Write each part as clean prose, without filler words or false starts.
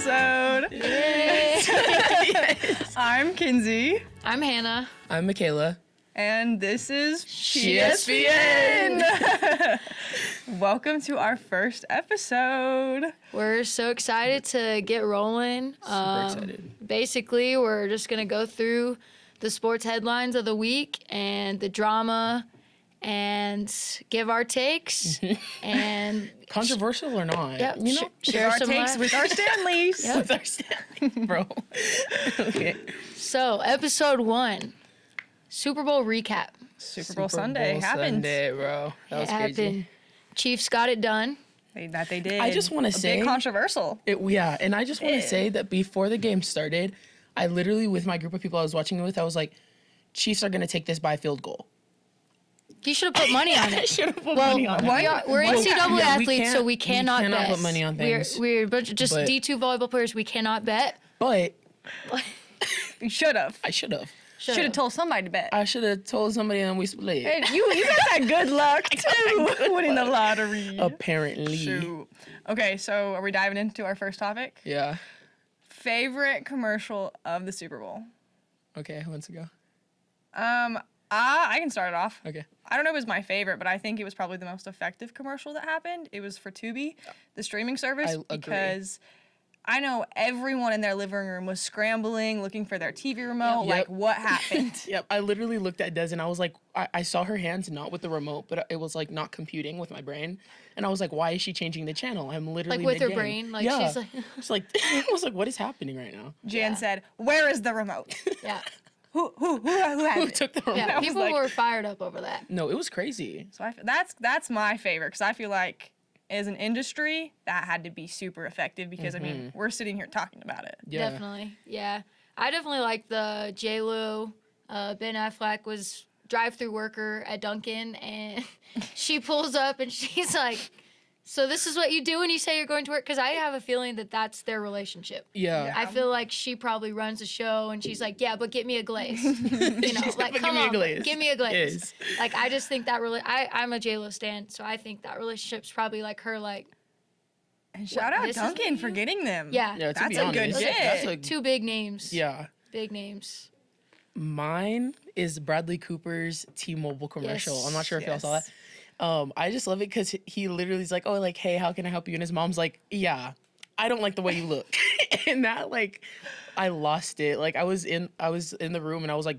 episode. Yay. Yes. I'm Kinzie. I'm Hannah. I'm Michaela. And this is Shespn. Welcome to our first episode. We're so excited to get rolling. Super excited. Basically, we're just going to go through the sports headlines of the week and the drama and give our takes. And Controversial or not? Yep, You know? share Our some takes with our Stanleys. Yep. With our Stanley, bro. Okay. So, episode 1, Super Bowl recap. Super Bowl Sunday happened. Sunday, bro. That was It crazy. happened. Chiefs got it done. They did. I just want to say. Big controversial. And I just want to say that before the game started, I literally, with my group of people I was watching it with, I was like, Chiefs are going to take this by a field goal. You should have put money on it. Should have put money on it. We're Well, NCAA yeah, we athletes, so we can't- cannot we cannot bet. put money on things. We're a bunch of just But- D2 volleyball players. We cannot bet. But You should have. I should have. Should have told somebody to bet. I should have told somebody and we split. And you guys had good luck too winning the lottery. Apparently. Shoot. Okay, so are we diving into our first topic? Yeah. Favorite commercial of the Super Bowl? Okay, who wants to go? I can start it off. Okay. I don't know if it was my favorite, but I think it was probably the most effective commercial that happened. It was for Tubi, the streaming service, I agree. because I know everyone in their living room was scrambling, looking for their TV remote. Yep. Like, what happened? Yep, I literally looked at Des and I was like, I saw her hands not with the remote, but it was like not computing with my brain. And I was like, why is she changing the channel? I'm literally Like with her mid-game. brain, like yeah. she's like, It's like, I was like, what is happening right now? Jan Yeah. said, "Where is the remote? yeah, Who has Who it?" took the remote? yeah. was People like- were fired up over that. No, it was crazy. So that's my favorite, because I feel like as an industry that had to be super effective, because I mean we're sitting here talking about it. Yeah. Definitely, yeah. I definitely like the J-Lo, Ben Affleck was drive-through worker at Dunkin', and she pulls up and she's like, "So this is what you do when you say you're going to work?" Because I have a feeling that that's their relationship. Yeah. I feel like she probably runs the show, and she's like, "Yeah, but get me a glaze." You know, like, "But come give me a on, glaze." give me a glaze. Yes. Like, I just think that really, I'm a J-Lo stan, so I think that relationship's probably like her, like, And shout out this is Duncan what for you- getting them. Yeah. Yeah, to That's be a honest, good get. that's a, two big names. yeah. Big names. Mine is Bradley Cooper's T-Mobile commercial. Yes. I'm not sure if y'all saw Yes. that. I just love it because he literally is like, oh, like, hey, how can I help you? And his mom's like, yeah, I don't like the way you look. And that, like, I lost it. Like, I was in the room and I was like,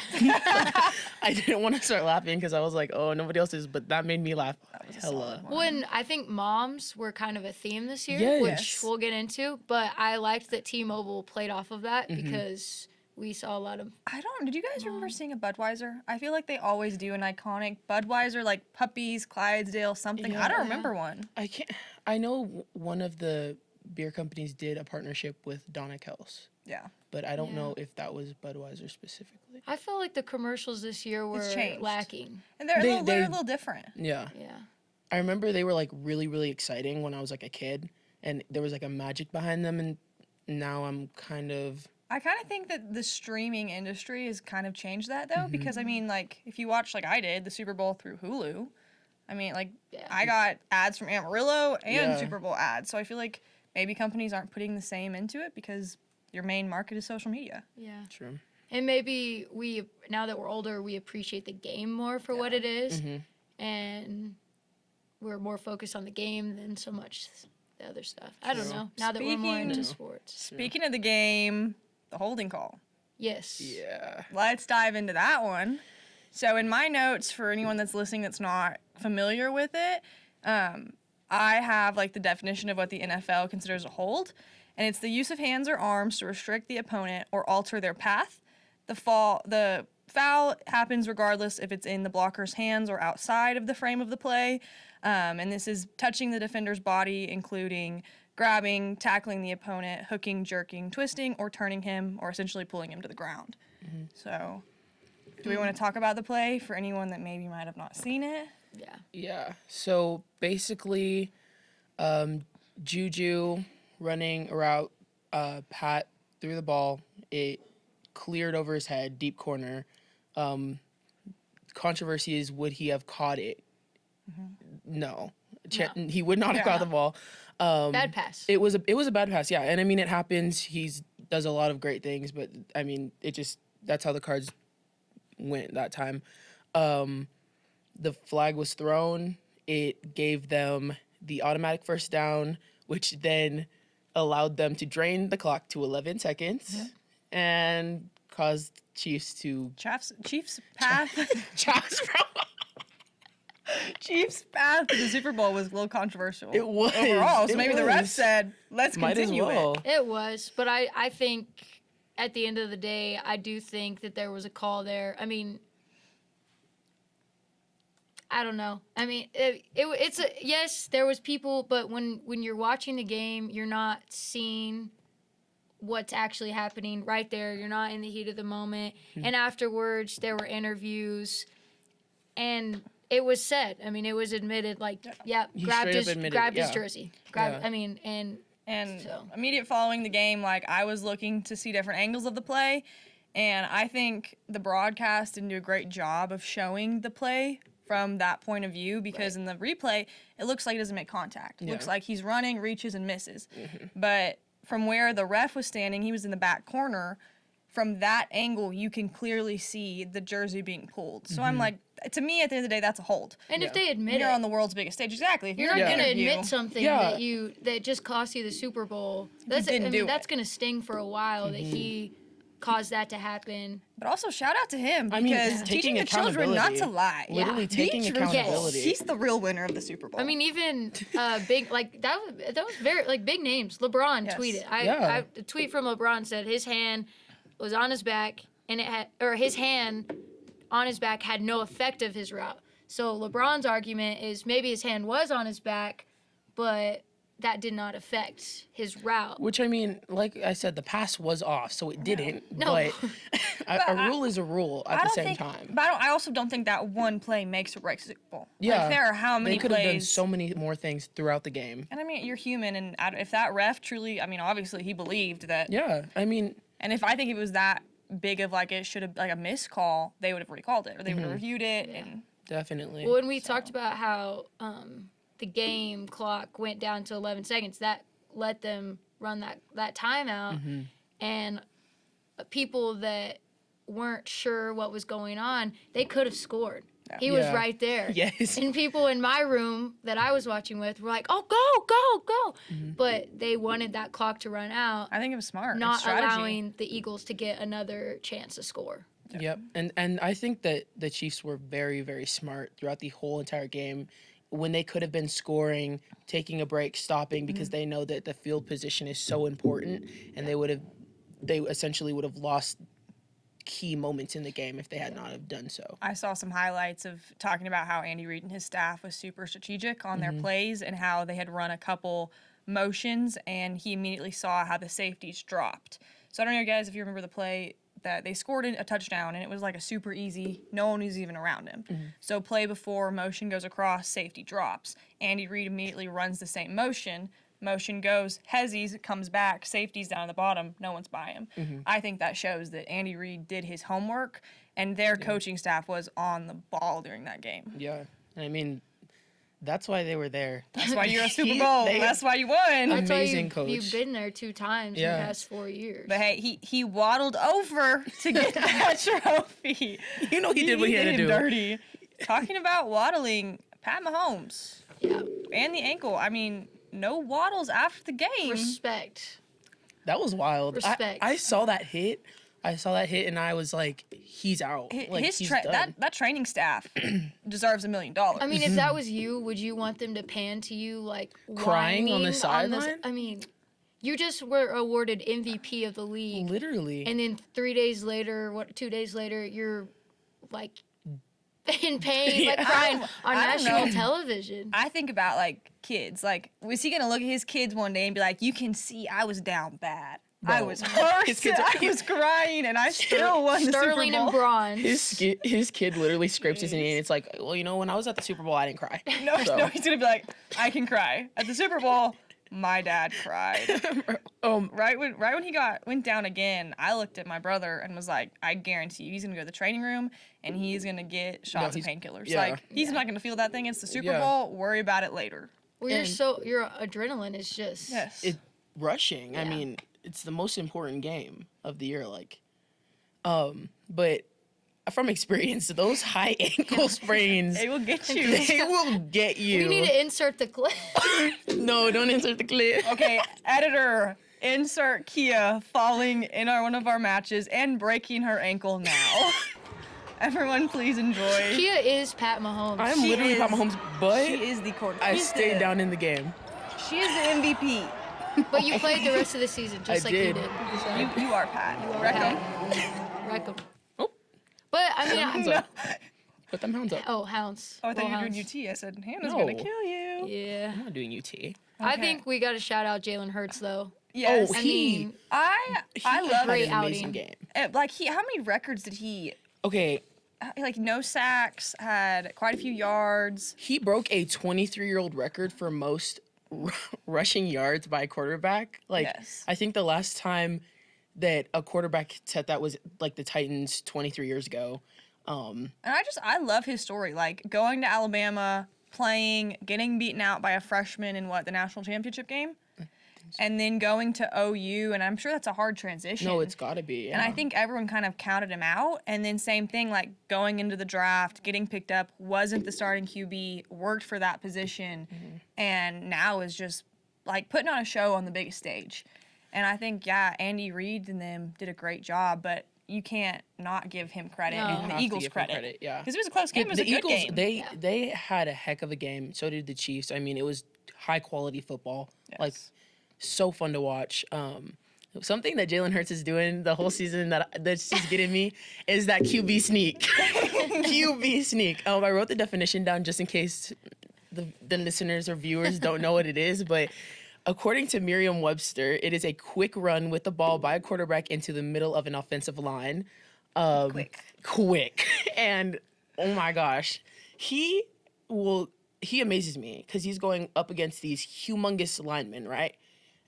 I didn't want to start laughing because I was like, oh, nobody else is, but that made me laugh hella. When I think moms were kind of a theme this year, Yes. which we'll get into, but I liked that T-Mobile played off of that because we saw a lot of. Did you guys remember seeing a Budweiser? I feel like they always do an iconic Budweiser, like Puppies, Clydesdale, something. I don't Yeah. remember one. I know one of the beer companies did a partnership with Donna Kels, Yeah. but I don't Yeah. know if that was Budweiser specifically. I felt like the commercials this year were changed. lacking. And they're, They- they're they- a little different. Yeah. Yeah. I remember they were like really, really exciting when I was like a kid and there was like a magic behind them, and now I'm kind of I kind of think that the streaming industry has kind of changed that, though, because, I mean, like, if you watch, like I did, the Super Bowl through Hulu, I mean, like, Yeah. I got ads from Amarillo and Yeah. Super Bowl ads. So I feel like maybe companies aren't putting the same into it because your main market is social media. Yeah. true. And maybe now that we're older, we appreciate the game more for what it is, and we're more focused on the game than so much the other stuff. I don't True. know. Now that we're more Speaking- into sports. Speaking of the game, the holding call. Yes. Yeah. Let's dive into that one. So in my notes, for anyone that's listening that's not familiar with it, I have like the definition of what the NFL considers a hold, and it's the use of hands or arms to restrict the opponent or alter their path. The foul happens regardless if it's in the blocker's hands or outside of the frame of the play, and this is touching the defender's body, including grabbing, tackling the opponent, hooking, jerking, twisting, or turning him, or essentially pulling him to the ground. So, do we want to talk about the play for anyone that maybe might have not seen it? Yeah. Yeah. So basically, Juju running a route, Pat threw the ball. It cleared over his head, deep corner. Controversy is, would he have caught it? No. He would not have caught the ball. Bad pass. It was a bad pass, yeah. And I mean, it happens. He's does a lot of great things, but I mean, that's how the Cards went that time. The flag was thrown. It gave them the automatic first down, which then allowed them to drain the clock to 11 seconds and caused Chiefs path. Chiefs' path to the Super Bowl was a little controversial. It was. Overall, so maybe the ref said, let's continue it. It was, but I think at the end of the day, I do think that there was a call there. I mean, I don't know. I mean, yes, there was people, but when you're watching the game, you're not seeing what's actually happening right there. You're not in the heat of the moment. And afterwards, there were interviews, and it was said. I mean, it was admitted. Like, grabbed his jersey. I mean, and so. Immediate following the game, like I was looking to see different angles of the play, and I think the broadcast didn't do a great job of showing the play from that point of view, because in the replay, it looks like he doesn't make contact. It looks like he's running, reaches, and misses. But from where the ref was standing, he was in the back corner. From that angle, you can clearly see the jersey being pulled. So I'm like, to me, at the end of the day, that's a hold. And if they admit you're on the world's biggest stage, exactly. If you're not going to admit something that just cost you the Super Bowl. That's going to sting for a while that he caused that to happen. But also shout out to him, because teaching the children not to lie. Literally taking accountability. Yes. He's the real winner of the Super Bowl. I mean, even big, like that was very, like, big names. LeBron tweeted. A tweet from LeBron said his hand was on his back, and his hand on his back had no effect of his route. So LeBron's argument is maybe his hand was on his back, but that did not affect his route. Which, I mean, like I said, the pass was off, so it didn't. No. But a rule is a rule at the same time. But I also don't think that one play makes or breaks the Super Bowl. Yeah. Like, there are how many They could have done plays. so many more things throughout the game. And I mean, you're human, and if that ref truly, I mean, obviously he believed that. Yeah, I mean. And if I think if it was that big of like it should have like a missed call, they would have recalled it, or they would have reviewed it. And Definitely. When we talked about how the game clock went down to 11 seconds, that let them run that timeout, and people that weren't sure what was going on, they could have scored. He was right there. Yes. And people in my room that I was watching with were like, "Oh, go, go, go!" But they wanted that clock to run out. I think it was smart. Not allowing the Eagles to get another chance to score. Yep. And I think that the Chiefs were very, very smart throughout the whole entire game. When they could have been scoring, taking a break, stopping, because they know that the field position is so important, and they essentially would have lost key moments in the game if they had not have done so. I saw some highlights of talking about how Andy Reid and his staff was super strategic on their plays, and how they had run a couple motions, and he immediately saw how the safeties dropped. So I don't know, guys, if you remember the play that they scored a touchdown, and it was like a super easy, no one was even around him. So play before, motion goes across, safety drops. Andy Reid immediately runs the same motion goes, Hezzy's comes back, safety's down at the bottom, no one's by him. I think that shows that Andy Reid did his homework, and their coaching staff was on the ball during that game. Yeah. I mean, that's why they were there. That's why you're a Super Bowl. That's why you won. That's Amazing why coach. You've been there 2 times in the past 4 years. But hey, he waddled over to get that trophy. You know he did what he had to do. Dirty. Talking about waddling, Pat Mahomes. Yeah. And the ankle. I mean, no waddles after the game. Respect. That was wild. Respect. I saw that hit. And I was like, he's out. Like, His he's done. that training staff deserves $1 million. I mean, if that was you, would you want them to pan to you like crying on the whining sideline? I mean, you just were awarded MVP of the league. Literally. And then 2 days later, you're like in pain, like crying on national television. I think about like kids. Like, was he gonna look at his kids one day and be like, "You can see I was down bad. Bro. I was hurt. I was crying, and I still won the Super Bowl." Sterling and bronze. His kid literally scrapes his knee, and it's like, well, you know, when I was at the Super Bowl, I didn't cry. No, he's gonna be like, "I can cry at the Super Bowl. My dad cried. Right when he went down again, I looked at my brother and was like, I guarantee you he's gonna go to the training room and he's gonna get shots of painkillers. Yeah. Like he's not gonna feel that thing. It's the Super Yeah. Bowl. Worry about it later. Well, your adrenaline is just. Yes. Rushing. I mean, it's the most important game of the year. Like, but from experience, those high ankle sprains, They will get you. they will get you. We need to insert the clip. No, don't insert the clip. Okay, editor, insert Kia falling in one of our matches and breaking her ankle now. Everyone, please enjoy. Kia is Pat Mahomes. I'm literally Pat Mahomes, but She is the quarterback. I stayed down in the game. She is the MVP. But you played the rest of the season just I like you did. did. So. You are Pat. You are Wreck 'em. Pat. Wreck 'em. Oh. But I mean, Hounds up. Put them hounds up. hounds. Oh, I thought you were Hounds. doing UT. I said, Hannah's No. gonna kill you. Yeah. I'm not doing UT. I Okay. think we got to shout out Jalen Hurts though. Yes. Oh, I he- mean, I He love had great an amazing outing. game. it. Like how many records did he? Okay, Like no sacks, had quite a few yards. he broke a 23-year-old record for most rushing yards by a quarterback. Like, Yes. I think the last time that a quarterback set that was like the Titans 23 years ago. And I love his story. Like going to Alabama, playing, getting beaten out by a freshman in the national championship game, and then going to OU. And I'm sure that's a hard transition. No, it's got to be. Yeah. And I think everyone kind of counted him out. And then same thing, like going into the draft, getting picked up, wasn't the starting QB, worked for that position, and now is just like putting on a show on the biggest stage. And I think, Andy Reid and them did a great job, but you can't not give him credit No. and You the have to Eagles give him credit. yeah. Because it was a close game. It was a the good Eagles, game. they had a heck of a game. So did the Chiefs. I mean, it was high quality football. Like, Yes. so fun to watch. Something that Jalen Hurts is doing the whole season that's just getting me is that QB sneak. QB sneak. I wrote the definition down just in case the listeners or viewers don't know what it is, but according to Merriam-Webster, it is a quick run with the ball by a quarterback into the middle of an offensive line. Quick. And oh my gosh, he amazes me because he's going up against these humongous linemen, right?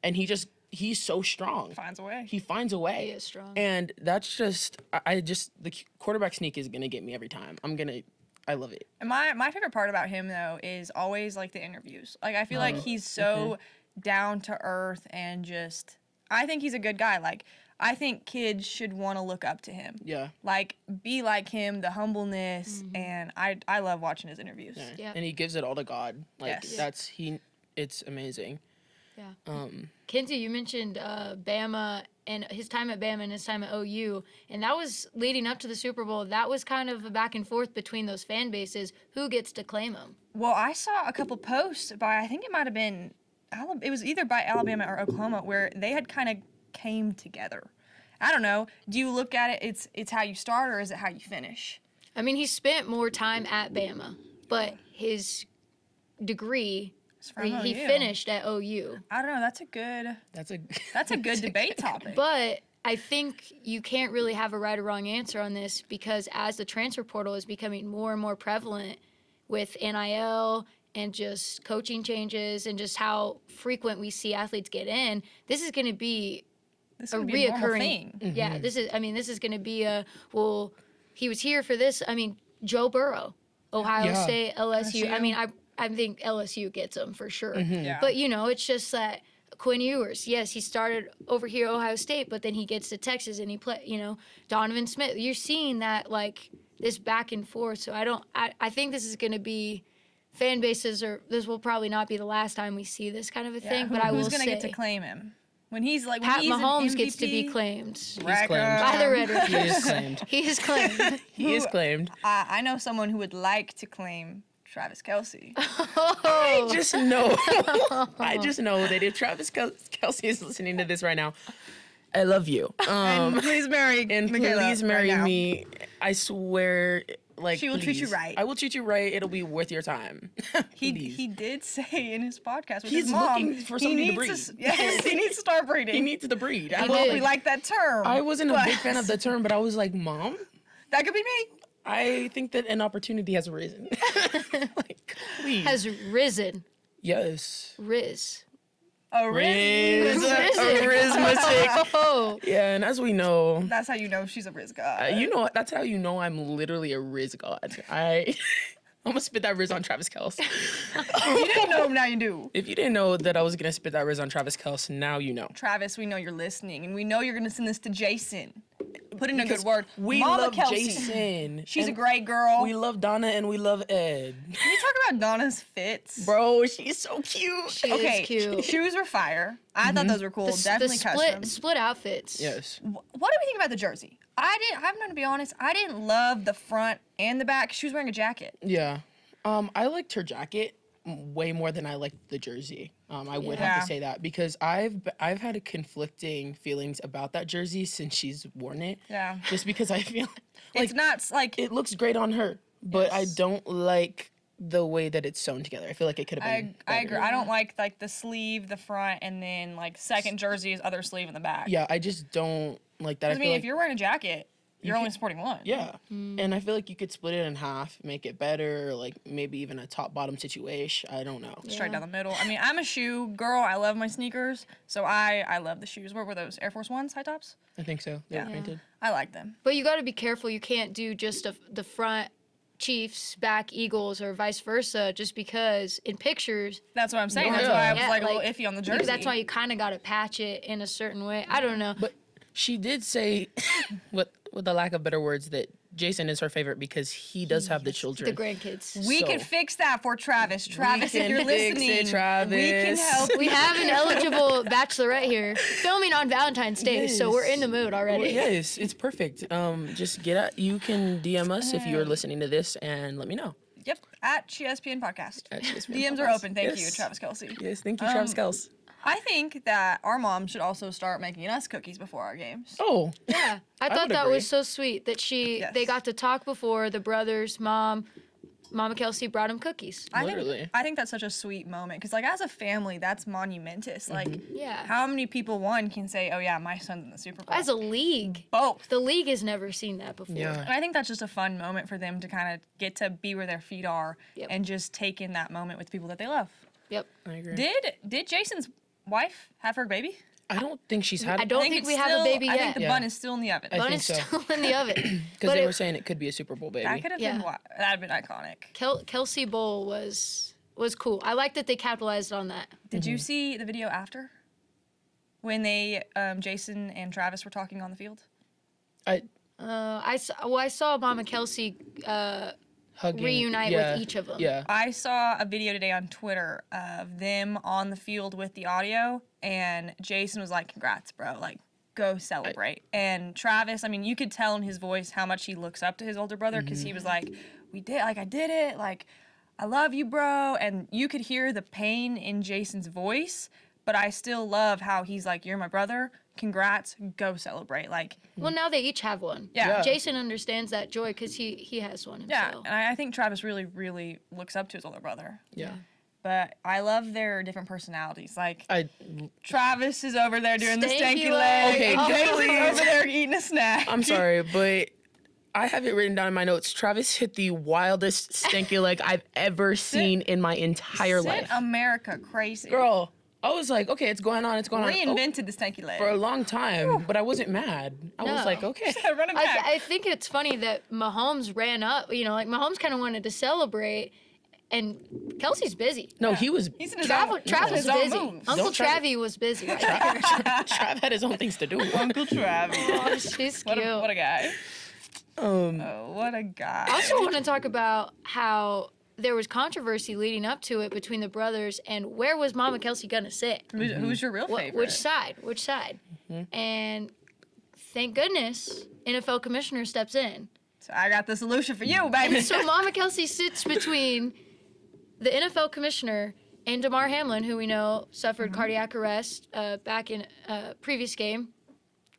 And he's so strong. Finds a way. He finds a way. He is strong. And that's just, the quarterback sneak is going to get me every time. I love it. And my favorite part about him though is always like the interviews. Like I feel like he's so down to earth and just I think he's a good guy. Like I think kids should want to look up to him. Yeah. Like be like him, the humbleness, and I love watching his interviews. Yeah. And he gives it all to God. Like Yes. it's amazing. Yeah. Kinzie, you mentioned Bama and his time at Bama and his time at OU, and that was leading up to the Super Bowl. That was kind of a back and forth between those fan bases. Who gets to claim him? Well, I saw a couple posts by I think it might have been it was either by Alabama or Oklahoma where they had kind of came together. I don't know. Do you look at it? It's how you start or is it how you finish? I mean, he spent more time at Bama, but his degree, From he OU. finished at OU. I don't know. That's a good debate topic. But I think you can't really have a right or wrong answer on this because as the transfer portal is becoming more and more prevalent with NIL and just coaching changes and just how frequent we see athletes get in, this is going to be this a would be a normal reoccurring thing. Yeah, this is going to be he was here for this. I mean, Joe Burrow, Ohio Yeah. State, LSU. I LSU. mean, I think LSU gets him for sure. Yeah. But it's just that Quinn Ewers, yes, he started over here at Ohio State, but then he gets to Texas and he Donovan Smith. You're seeing that like this back and forth. So I think this is going to be fan bases this will probably not be the last time we see this kind of a thing, but I will who's gonna say get to claim him when he's like when Pat he's an Mahomes gets to be MVP? claimed Wreck claimed. 'em. by the Red He Raiders. is claimed. He is claimed. He is claimed. I know someone who would like to claim Travis Kelce. I just know. I just know that if Travis Kelce is listening to this right now, I love you. And please marry And Michaela please marry right now. me. I swear, like She will treat you please. right. I will treat you right. It'll be worth your time. Please. He did say in his podcast with He's his mom, looking for somebody to breed. Yes, he needs to start breeding. He needs the breed. I don't know if did. we like that term. I wasn't a big but fan of the term, but I was like, Mom, That could be me. I think that an opportunity has arisen. Like, please. Has risen. Yes. Riz. Riz, a Rizma chick. Oh, Yeah, and as we know, That's how you know she's a Riz god. that's how you know I'm literally a Riz god. I'm gonna spit that Riz on Travis Kelce. If you didn't know him, now you do. If you didn't know that I was gonna spit that Riz on Travis Kelce, now you know. Travis, we know you're listening, and we know you're gonna send this to Jason. Put in a good word. We Mama love Kelce. Jason. She's a and great girl. We love Donna and we love Ed. Can you talk about Donna's fits? Bro, she's so cute. she Okay, is cute. shoes were fire. I thought those were cool. The Definitely custom. split outfits. Yes. What do we think about the jersey? I'm going to be honest. I didn't love the front and the back. She was wearing a jacket. Yeah. I liked her jacket way more than I liked the jersey. I would have Yeah. to say that because I've had a conflicting feelings about that jersey since she's worn it. Yeah. Just because I feel like It's not like it looks great on her, but I Yes. don't like the way that it's sewn together. I feel like it could have been. I agree. better. I don't like the sleeve, the front, and then like second jersey is other sleeve in the back. Yeah, I just don't like that. I mean, feel if like, you're wearing a jacket, you're only supporting one. yeah, and I feel like you could split it in half, make it better, or like maybe even a top bottom situation. I don't know. Straight down the middle. I mean, I'm a shoe girl. I love my sneakers, so I love the shoes. What were those? Air Force Ones, high tops? I think so. They were painted. I like them. But you got to be careful. You can't do just the front Chiefs, back Eagles, or vice versa, just because in pictures. That's what I'm saying. Yeah. That's why I was Yeah, like a like, little iffy on the jersey. That's why you kind of got to patch it in a certain way. I don't know. But she did say, with the lack of better words, that Jason is her favorite because he does have the children. The grandkids. we So- can fix that for Travis. Travis, if can you're fix listening, it, Travis. we can help. We have an eligible bachelorette here filming on Valentine's Day, so we're in the mood already. Yes, it's perfect. Just get out. You can DM us if you're listening to this and let me know. Yep, at Shespn podcast. At Shespn DMs are Podcast. open. Thank you, Yes. Travis Kelce. Yes, thank you, Travis Kelce. I think that our mom should also start making us cookies before our games. Oh, Yeah, I thought would that agree. was so sweet that Yes. they got to talk before the brothers, Mama Kelce brought him cookies. Literally. I think that's such a sweet moment because, like, as a family, that's monumentous. Like, Yeah. how many people can say, "Oh yeah, my son's in the Super Bowl"? As a league, Both. the league has never seen that before. Yeah. And I think that's just a fun moment for them to kind of get to be where their feet are Yep. and just take in that moment with people that they love. Yep. I agree. Did Jason's wife have her baby? I don't think she's had I don't think it's we have a still- baby I think yet. the Yeah. bun is still in the oven. I Bun think is so. still in the oven. because But they it- were saying it could be a Super Bowl baby. That could have Yeah. been that'd been iconic. Kelsey Bowl was cool. I like that they capitalized on that. Did you see the video after when they Jason and Travis were talking on the field? I saw Mama Kelce Hugging, reunite yeah, with each of them. Yeah. I saw a video today on Twitter of them on the field with the audio, and Jason was like, "Congrats, bro! Like, go celebrate." And Travis, I mean, you could tell in his voice how much he looks up to his older brother because he was like, I did it. Like, I love you, bro." And you could hear the pain in Jason's voice, but I still love how he's like, "You're my brother. Congrats, go celebrate." Like, Well, now they each have one. Yeah. Jason understands that joy because he has one yeah, himself. and I think Travis really, really looks up to his older brother. Yeah. But I love their different personalities. Like, I Travis is over there doing the Stanky stanky leg. leg. Okay, and please. Kaylee's over there eating a snack. I'm sorry, but I have it written down in my notes. Travis hit the wildest stanky leg I've ever seen in my entire Sent life. America crazy. Girl, I was like, okay, it's going on, it's going on. Reinvented the stanky leg. For a long time, but I wasn't mad. I was No. like, okay. Running back. I think it's funny that Mahomes ran up. Like Mahomes kind of wanted to celebrate, and Kelsey's busy. No, he was. He's in his Travel own was own busy. moves. Uncle Don't try- Travie was busy. Right there. Trav had his own things to do. Uncle Travis. Oh, she's What cute. a guy. Um, Oh, what a guy. I also want to talk about how there was controversy leading up to it between the brothers and where was Mama Kelce gonna sit? Who's your real favorite? Which side? Which side? And thank goodness NFL commissioner steps in. So I got the solution for you, baby. So Mama Kelce sits between the NFL commissioner and Damar Hamlin, who we know suffered cardiac arrest back in a previous game.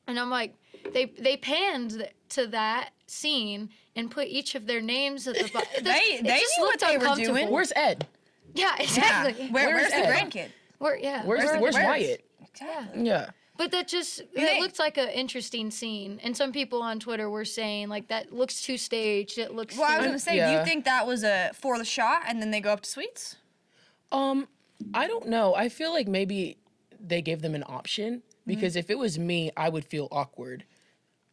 And I'm like, they panned to that scene and put each of their names at the bottom. They knew what they were doing. where's Ed? Yeah, Yeah. exactly. Where's the Ed? grandkid? Where's Wyatt? Exactly. Yeah. But that just They- it looked like an interesting scene, and some people on Twitter were saying like that looks too staged. It looks. Well, I was too... gonna say, do Yeah. you think that was a for the shot and then they go up to suites? I don't know. I feel like maybe they gave them an option, because if it was me, I would feel awkward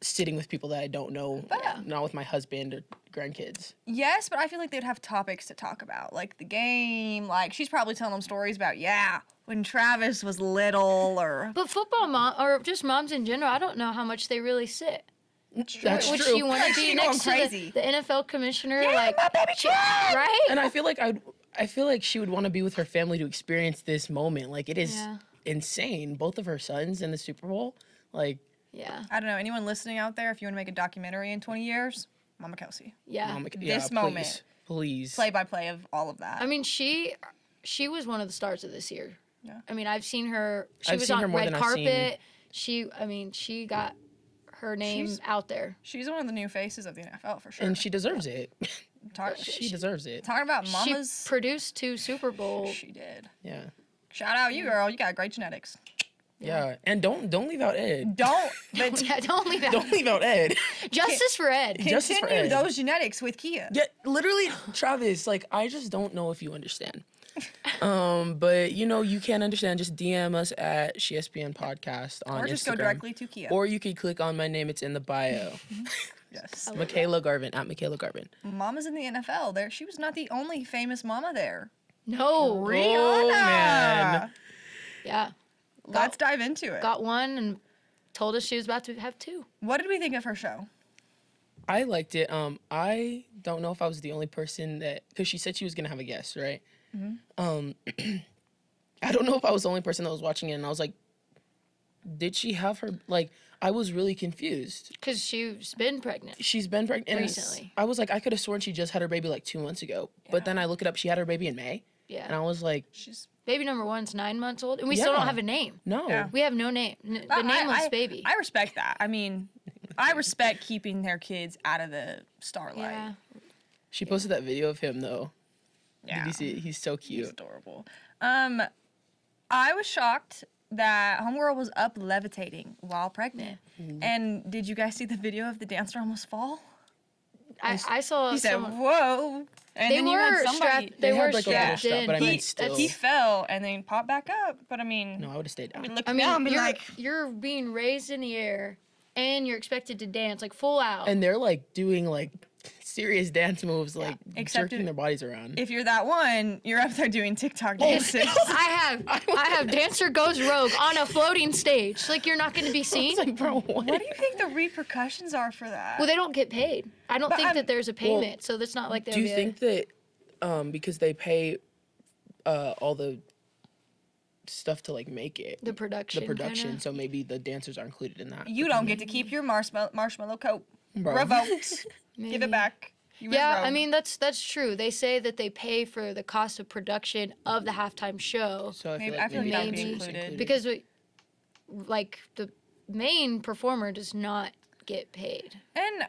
sitting with people that I don't know, not with my husband or grandkids. Yes, but I feel like they'd have topics to talk about, like the game. Like, she's probably telling them stories about, when Travis was little, or... But football mom, or just moms in general, I don't know how much they really sit. That's Would true. she want to be next to the NFL commissioner? Like, my baby right? And I feel like she would want to be with her family to experience this moment. Like, it is insane. Both of her sons in the Super Bowl. Like, Yeah. I don't know. Anyone listening out there, if you want to make a documentary in 20 years, Mama Kelce. Yeah. This moment. Please. Play-by-play of all of that. I mean, she was one of the stars of this year. Yeah. I mean, I've seen her. She I've was seen her on more red than I've carpet. She got her name out there. She's one of the new faces of the NFL, for sure. And she deserves it. She deserves it. Talking about mamas. She produced 2 Super Bowls. She did. Yeah. Shout out you, girl. You got great genetics. Yeah. And don't leave out Ed. Don't Don't leave out. Don't leave out Ed. Justice for Ed. Justice for continue Ed. those genetics with Kia. Yeah, literally, Travis, like, I just don't know if you understand. But, you can understand. Just DM us at Shespn Podcast on Instagram. Or just go directly to Kia. Or you could click on my name. It's in the bio. Yes. mikaelagarvin, at mikaelagarvin. Mama's in the NFL. There, she was not the only famous mama there. No. Rihanna. Oh, man. Yeah. Let's dive into it. Got 1 and told us she was about to have 2. What did we think of her show? I liked it. I don't know if I was the only person that, because she said she was going to have a guest, right? I don't know if I was the only person that was watching it, and I was like, did she have her, like, I was really confused. Because she's been pregnant. She's been pregnant. And Recently. I was like, I could have sworn she just had her baby like 2 months ago. But then I look it up, she had her baby in May. Yeah. And I was like, Baby number 1's 9 months old, and we still don't have a name. no. Yeah. We have no name. The nameless baby. I respect that. I mean, I respect keeping their kids out of the starlight. Yeah. She posted that video of him, though. Yeah. Did you see it? He's so cute. He's adorable. I was shocked that Homegirl was up levitating while pregnant. And did you guys see the video of the dancer almost fall? I saw He said, someone. "Whoa!" And They then you had were somebody. strapped. They were had, like, a little strapped strap, in. but I mean, He, still. he fell and then popped back up. But I mean, No, I would have stayed down. look I mean, down and be like, you're being raised in the air, and you're expected to dance like full out. And they're like doing like serious dance moves, like Except jerking their bodies around. if you're that one, you're up there doing TikTok dances. I have dancer goes rogue on a floating stage. Like, you're not going to be seen. It's like, bro, what? What do you think the repercussions are for that? Well, they don't get paid. I don't But think I'm- that there's a payment, so that's not like they'll Do you be think that because they pay all the stuff to like make it the production? Kinda. so maybe the dancers are included in that. You don't get to keep your marshmallow coat. Bro. Revoked. Give Maybe. it back. You went Yeah, I rogue. mean that's true. They say that they pay for the cost of production of the halftime show So I Maybe- feel I like feel like maybe that would that's be included. because like the main performer does not get paid. And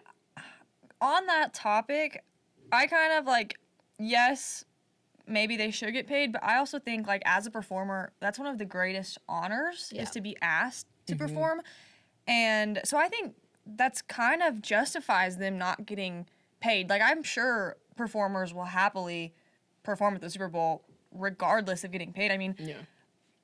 on that topic, I kind of like, yes, maybe they should get paid, but I also think like as a performer, that's one of the greatest honors Yeah. is to be asked to perform. And so I think that's kind of justifies them not getting paid. Like, I'm sure performers will happily perform at the Super Bowl regardless of getting paid. I mean, Yeah.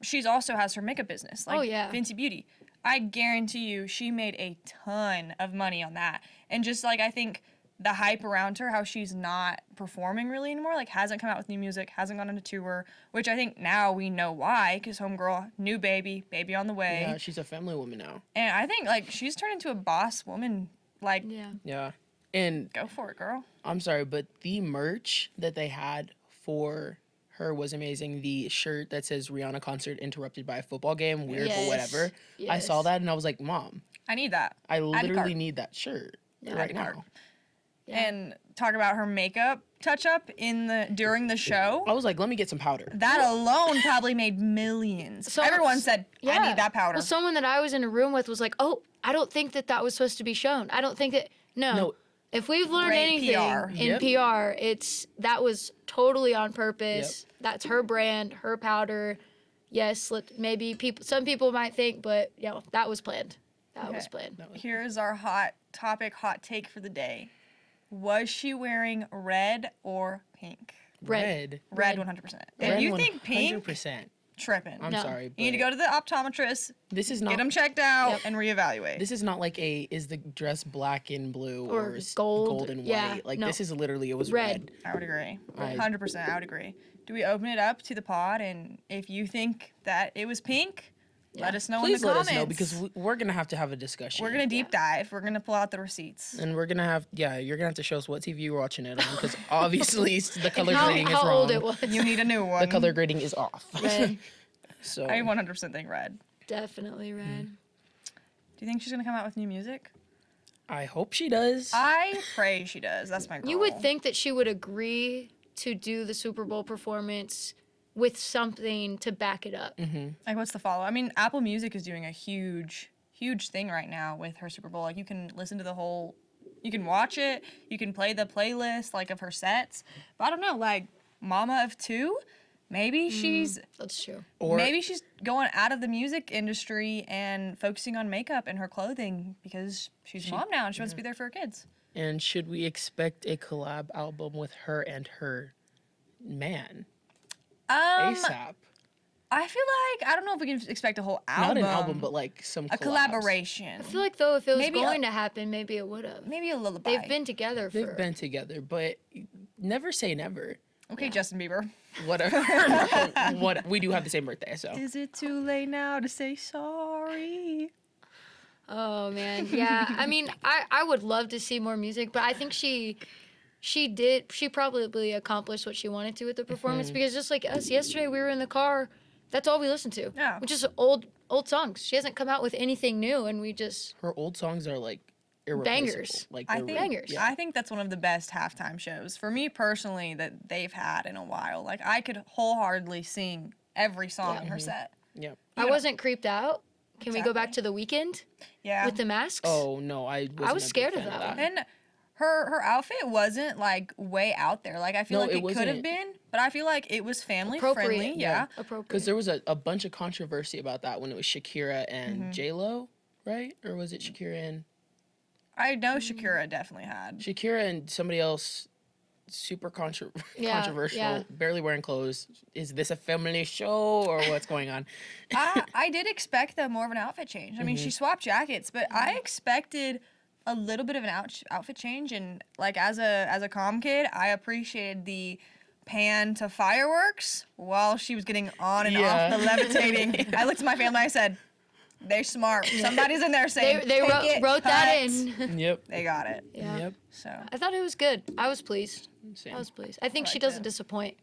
she's also has her makeup business, like Oh, yeah. Fenty Beauty. I guarantee you she made a ton of money on that. And just like, I think the hype around her, how she's not performing really anymore, like hasn't come out with new music, hasn't gone on a tour, which I think now we know why, because Homegirl, new baby on the way. Yeah, she's a family woman now. And I think like she's turned into a boss woman. Like, Yeah. Yeah. And go for it, girl. I'm sorry, but the merch that they had for her was amazing. The shirt that says Rihanna concert interrupted by a football game, weird, Yes. but whatever. I saw Yes. that and I was like, Mom, I need that. I Add to literally cart. need that shirt Yeah. right Add to cart. now. Yeah. And talk about her makeup touch up during the show. I was like, let me get some powder. That alone probably made millions. So- Everyone said, I Yeah. need that powder. Well, someone that I was in a room with was like, "Oh, I don't think that was supposed to be shown. I don't think that No. If we've learned Great anything PR. in Yep. PR, that was totally on purpose. That's her brand, her powder. Yes, maybe some people might think, but that was planned. That was Okay. planned. Here's our hot take for the day. Was she wearing red or pink? Red. Red 100%. If you think pink, 100%. tripping. I'm No. sorry. You need to but go to the optometrist, This is not. get them checked out, Yep. and reevaluate. This is not like is the dress black and blue Or or gold, gold and yeah, white. Like no. this is literally it was Red. red. I would agree. I- 100%. I would agree. Do we open it up to the pod? And if you think that it was pink, let us know Please in the let comments. us know because we're gonna have to have a discussion. we're going to deep dive. We're going to pull out the receipts. and we're gonna have you're gonna have to show us what TV you're watching it on because obviously the color How, grading is how wrong. old it was. You need a new one. The color grading is off. Red. So I 100% think red. Definitely red. Do you think she's going to come out with new music? I hope she does. I pray she does. That's my goal. You would think that she would agree to do the Super Bowl performance with something to back it up. Like, what's the follow? I mean, Apple Music is doing a huge thing right now with her Super Bowl. Like, you can listen to the whole, you can watch it, you can play the playlist, like, of her sets. But I don't know, like, Mama of Two, maybe she's That's true. maybe she's going out of the music industry and focusing on makeup and her clothing because she's a mom now and she wants to be there for her kids. And should we expect a collab album with her and her man ASAP? I feel like I don't know if we can expect a whole Not album. an album, but like some a collabs. collaboration. I feel like, though, if it was Maybe going to happen, maybe it would have. Maybe a lullaby. They've been together for... They've been together, but never say never. Okay, Justin Bieber. Whatever. What we do have the same birthday, so Is it too late now to say sorry? Oh, man. Yeah. I mean, I would love to see more music, but I think she probably accomplished what she wanted to with the performance because just like us yesterday, we were in the car. That's all we listened to. Yeah. Which is old songs. She hasn't come out with anything new, and we just... her old songs are like irreplaceable. Bangers. Like I they're think Bangers. Yeah. I think that's one of the best halftime shows for me personally that they've had in a while. Like I could wholeheartedly sing every song in her set. Yep. I wasn't creeped out. Can we go back Exactly. to the weekend Yeah. with the masks? Oh no, I was scared of that one. And her outfit wasn't like way out there. Like I feel No, like it it could have wasn't. been, but I feel like it was family Appropriate. friendly. Yeah. Appropriate. Because there was a bunch of controversy about that when it was Shakira and J-Lo, right? Or was it Shakira and I know Shakira definitely had. Shakira and somebody else? Super Yeah, controversial. yeah. Barely wearing clothes. Is this a family show or what's going on? I did expect more of an outfit change. I mean, she swapped jackets, but I expected a little bit of an outfit change. And like as a comm kid, I appreciated the pan to fireworks while she was getting on and off the levitating. I looked at my family. I said, "They're smart. Somebody's in there saying they "Take it, wrote that cut." in. Yep. They got it. Yeah. Yep. So I thought it was good. I was pleased. Same. I was pleased. I think she liked doesn't it. disappoint.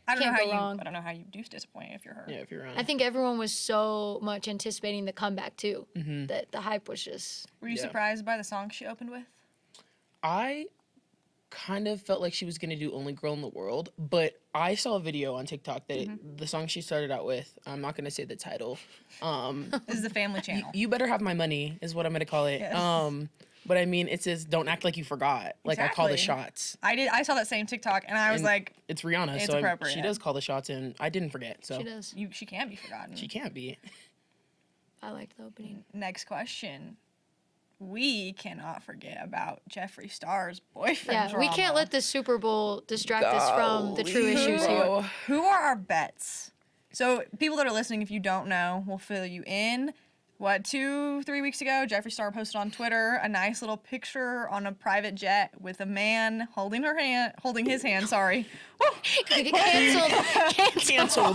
I don't know Can't how go you. wrong. I don't know how you do disappoint if you're her. Yeah, if you're on. I think everyone was so much anticipating the comeback too that the hype was just... Were you Yeah. surprised by the song she opened with? I kind of felt like she was gonna do "Only Girl in the World," but I saw a video on TikTok that the song she started out with. I'm not gonna say the title. This is the family channel. You better have my money is what I'm gonna call it. Yes. But I mean, it says "Don't act like you forgot." Like I call the Exactly. shots. I saw that same TikTok and I was And like, It's Rihanna, It's so appropriate. she does call the shots, and I didn't forget. So She does. she can't be forgotten. she can't be. I liked the opening. Next question. We cannot forget about Jeffree Star's boyfriend Yeah, we drama. can't let the Super Bowl distract us from the true Golly, issues here. bro. Who are our bets? So people that are listening, if you don't know, we'll fill you in. 2-3 weeks ago, Jeffree Star posted on Twitter a nice little picture on a private jet with a man holding his hand, sorry. Canceled.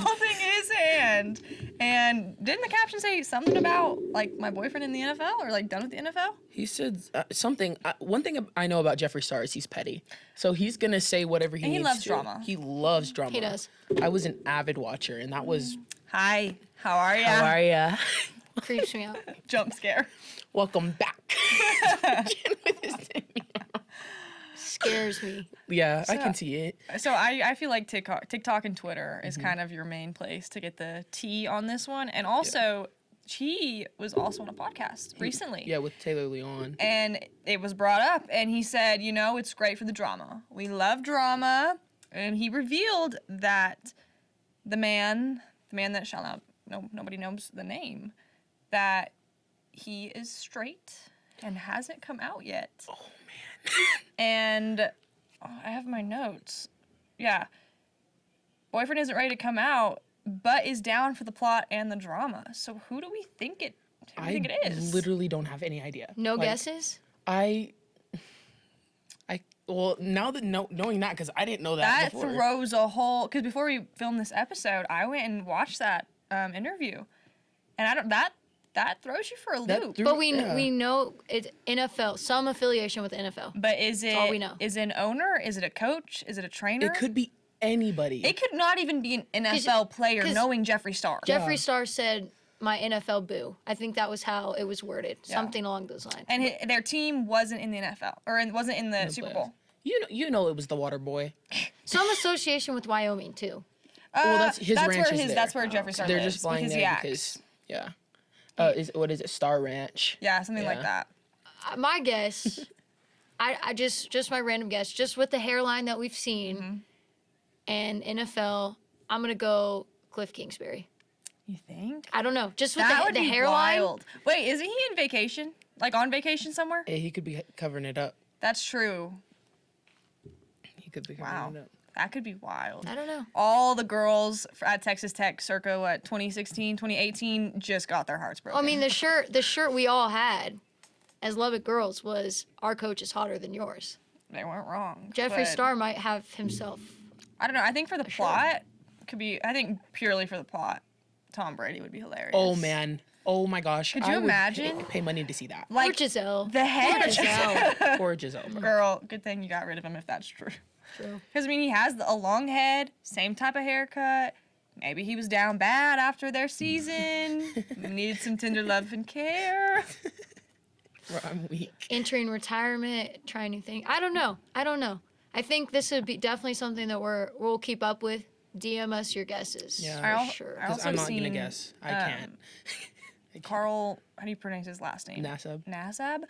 Holding his hand. And didn't the caption say something about like my boyfriend in the NFL or like done with the NFL? He said something. One thing I know about Jeffree Star is he's petty. So he's gonna say whatever he And he needs loves to. drama. He loves drama. He does. I was an avid watcher, and that was. Hi, how are ya? How are ya? Creeps me out. Jump scare. Welcome back. Scares me. Yeah, I So- can see it. So I feel like TikTok and Twitter is kind of your main place to get the tea on this one. And also, he was also on a podcast recently. Yeah, with Taylor Leon. And it was brought up, and he said, you know, it's great for the drama. We love drama. And he revealed that the man that shall not, nobody knows the name, that he is straight and hasn't come out yet. Oh man. And I have my notes. Yeah. Boyfriend isn't ready to come out, but is down for the plot and the drama. So who do we think it? Who do you think it is? Literally don't have any idea. No guesses? Well, now that knowing that, because I didn't know that before. Throws a whole. Because before we filmed this episode, I went and watched that interview, and I don't that throws you for a loop. But we know it's NFL, some affiliation with NFL. But is it? That's all we know. Is it an owner? Is it a coach? Is it a trainer? It could be anybody. It could not even be an NFL player, knowing Jeffree Star. Jeffree Star said, "My NFL boo." I think that was how it was worded, something along those lines. And their team wasn't in the NFL, or wasn't in the Super Bowl. You know it was the Water Boy. Some association with Wyoming too. Well, that's his ranch is there. That's where Jeffree Star They're lives. just flying because there because what is it? Star Ranch. Yeah, something like that. My guess, I just my random guess, just with the hairline that we've seen, and NFL, I'm gonna go Cliff Kingsbury. You think? I don't know, just with That would the be hairline. wild. Wait, isn't he in vacation? Like on vacation somewhere? Yeah, he could be covering it up. That's true. He could be covering it up. That could be wild. I don't know. All the girls at Texas Tech circa 2016, 2018 just got their hearts broken. I mean, the shirt we all had as Lubbock girls was "Our coach is hotter than yours." They weren't wrong. Jeffree but Star might have himself. I don't know. I think for the plot, could be. I think purely for the plot, Tom Brady would be hilarious. Oh man. Oh my gosh. Could you imagine? Pay money to see that. Like, or Giselle. The head. Poor Giselle. Bro. Girl, good thing you got rid of him if that's true. True. Because, I mean, he has a long head, same type of haircut. Maybe he was down bad after their season. Needed some tender love and care. Bro, I'm weak. Entering retirement, trying new things. I don't know. I think this would be definitely something that we'll keep up with. DM us your guesses. Yeah, for sure. I also I'm not seen, gonna guess. I can't. Carl, how do you pronounce his last name? Nasab. Nasab.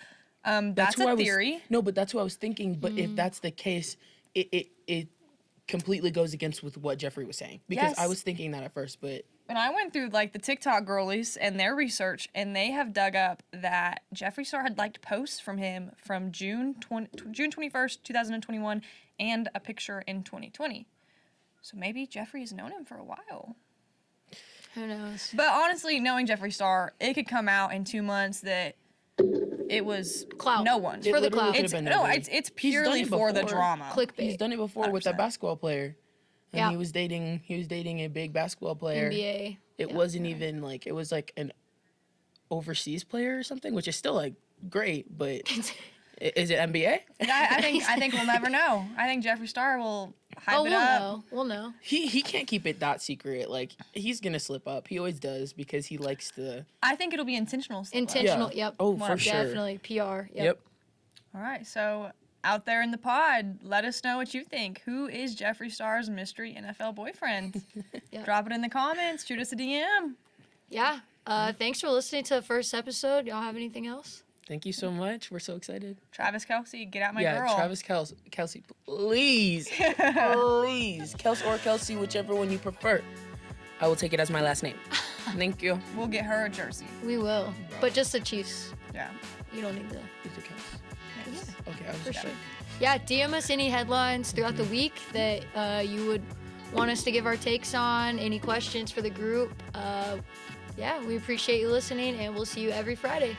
That's a theory. No, but that's what I was thinking. But if that's the case, it completely goes against with what Jeffree was saying. Because I was thinking that at first, but And I went through like the TikTok girlies and their research, and they have dug up that Jeffree Star had liked posts from him from June 21st, 2021, and a picture in 2020. So maybe Jeffree has known him for a while. Who knows? But honestly, knowing Jeffree Star, it could come out in 2 months that it was Clout. no one. It's for the clout. It's purely for the drama. Clickbait. he's done it before with that basketball player. And Yeah. he was dating a big basketball player. NBA. It wasn't even like, it was like an overseas player or something, which is still like great, but is it NBA? Yeah, I think we'll never know. I think Jeffree Star will hype it up. We'll know. He can't keep it that secret. Like, he's gonna slip up. He always does because he likes to. I think it'll be intentional. Intentional. Yeah. Yep. Oh, for sure. Definitely PR. Yep. All right, so out there in the pod, let us know what you think. Who is Jeffree Star's mystery NFL boyfriend? Yep. Drop it in the comments. Shoot us a DM. Yeah. Thanks for listening to the first episode. Y'all have anything else? Thank you so much. We're so excited. Travis Kelce, get out my Yeah, girl. Travis Kelce, please, please, Kelce or Kelce, whichever one you prefer. I will take it as my last name. Thank you. We'll get her a jersey. We will. But just the Chiefs. Yeah. You don't need the. Is it Kelce? Yes. Okay, I was For just sure. Yeah, DM us any headlines throughout the week that you would want us to give our takes on, any questions for the group. Yeah, we appreciate you listening, and we'll see you every Friday.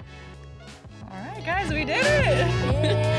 All right, guys, we did it. Yay.